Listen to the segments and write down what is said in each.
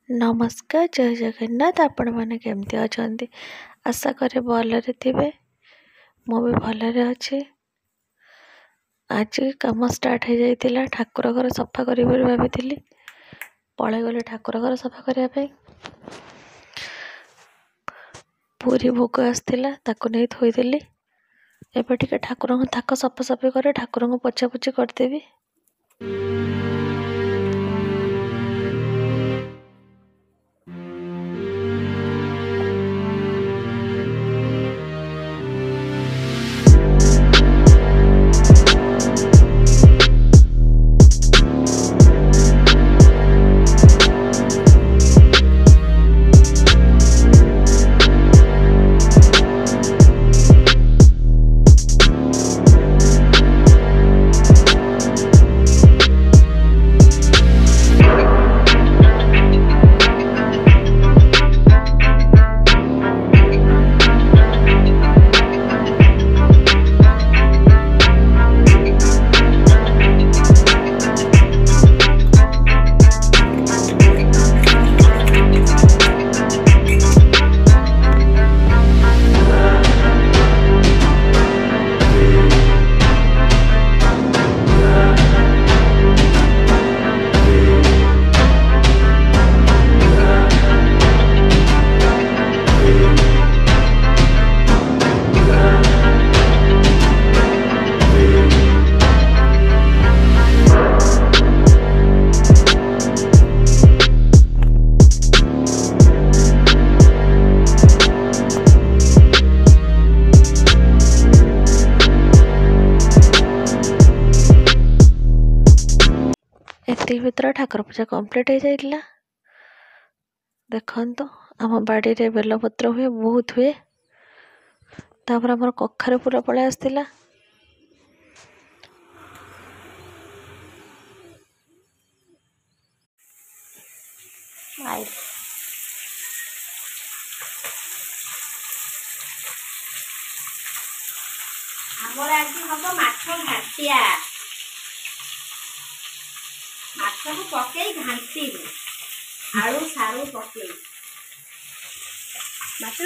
नमस्कार जय जगन्नाथ आपण मैंने केमती अच्छा आशा करे भलरे थे मु भी भलरे अच्छे। आज कम स्टार्ट हो जाइला ठाकुर घर सफा करी भाभी पलि गले ठाकुर घर सफा करने पूरी भोग आसला नहीं थोदेली एबे टिके ठाकुर थाक सफासफी करे ठाकुर को पोछापोछि करदेवी। एति भर ठाकुर पूजा कंप्लीट हो जाइला। देखो आम बाड़ी रे बेलपत्र हुए बहुत हुए तापर आमर कखार फूल पलि आसला। आमर आज हम माछ घाटिया माछ को पकई घाटी आलू सारू पकई माछ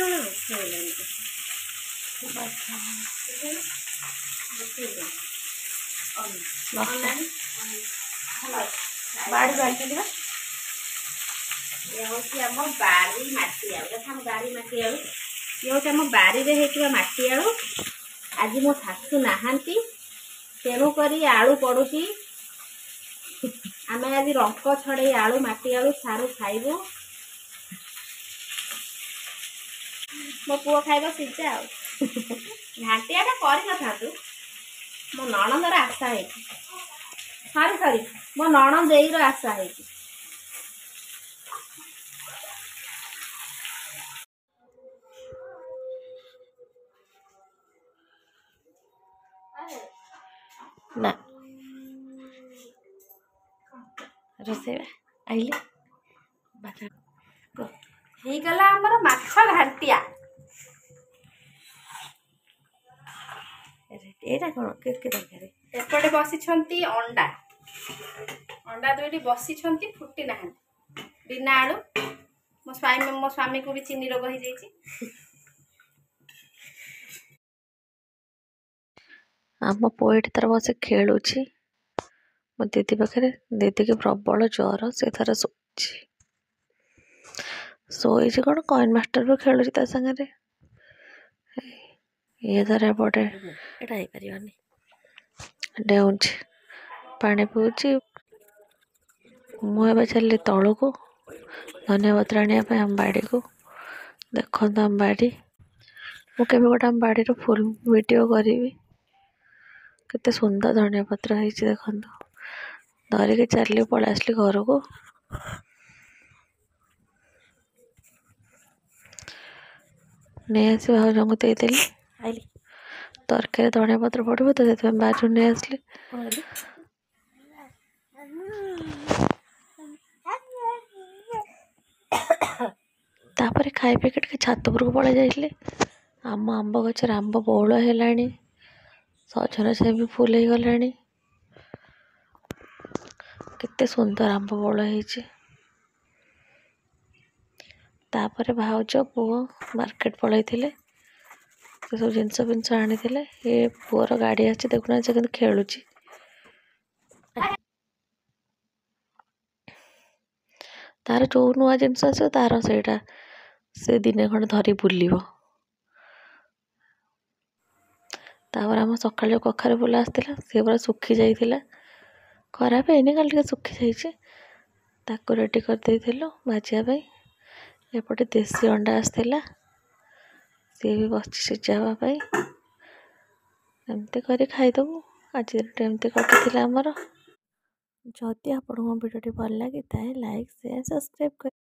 बाड़ी बाड़ी ये हूँ आम बारी मटी आलू बारी मटी आलू ये हूँ आम बारी में मटी आलू। आज मो शाशु नहांती तेणुक आलू पड़ुची आम आज रंक छड़े आलू मटी आलू सारू खाइबू। मो पुओ खाइब सीजा घाटियाटा कर मो नणंदर आशा है सरी सरी मो नणंदेईर आशा है। ना रोसे आइले हो गला हमर माछ घाटिया एटा कोन के दरकार एपटे बसी अंडा अंडा दुईटी बसी फुटी ना बिना आलू मो स्वामी को भी चीनी रोग हो जाइए। आम पोएट तार बस खेलुची मो दीदी पाखे दीदी की प्रबल ज्वर से थर शोची कौन कॉइन मास्टर भी खेलुची ता संगे ये धर एपटे डेउची पानी पीऊँची मुझे चली तलू को धनिया पत्र आने आम बाड़ी को देखो आम बाड़ी मुझे गोटे आम बाड़ी फुल वीडियो करी केते सुंदर धनिया पत्र है देखो धरिकी चली पलि आसली घर को नहीं आस भाज को देदेली तरकारी धनिया पत्र पड़ो तो बाजू नहीं आसली तापर खाई पी के छात उपरको पलि जाइले आम आंब गचर आंब बौल है सजन से भी फुल हो गला केते सुंदर आंब बौल है। ତାପରେ ଭାଉଜ ପୁଅ ମାର୍କେଟ ପଳେଇଥିଲେ, ସେ ସବୁ ଜିନିଷ ଫିନିଷ ଆଣିଥିଲେ। ଏ ପୁଅର ଗାଡ଼ି ଅଛି, ଦେଖୁନା ସେ କିନ୍ତୁ ଖେଳୁଛି। ତାର ଯେଉଁ ନୂଆ ଜିନିଷ ଆସିବ ତାର ସେଇଟା ସେ ଦିନେ ଖଣ୍ଡେ ଧରି ବୁଲିବ। ତାପରେ ଆମ ସକାଳେ ଯେଉଁ କଖାରୁ ଫୁଲ ଆସିଥିଲା ସେ ପୁରା ଶୁଖି ଯାଇଥିଲା, ଖରାପ ହେଇନି, ଖାଲି ଟିକେ ଶୁଖି ଯାଇଛି। ତାକୁ ରେଡ଼ି କରିଦେଇଥିଲୁ ଭାଜିବା ପାଇଁ। ଏପଟେ ଦେଶୀ ଅଣ୍ଡା ଆସିଥିଲା, ସିଏ ବି ବସିଛି ସିଝା ହେବା ପାଇଁ। ଏମିତି କରି ଖାଇଦେବୁ। ଆଜି ଦିନଟା ଏମିତି କଟିଥିଲା ଆମର। ଯଦି ଆପଣଙ୍କ ଭିଡ଼ିଓଟି ଭଲ ଲାଗିଥାଏ ଲାଇକ୍ ସେୟାର ସବସ୍କ୍ରାଇବ୍ କରି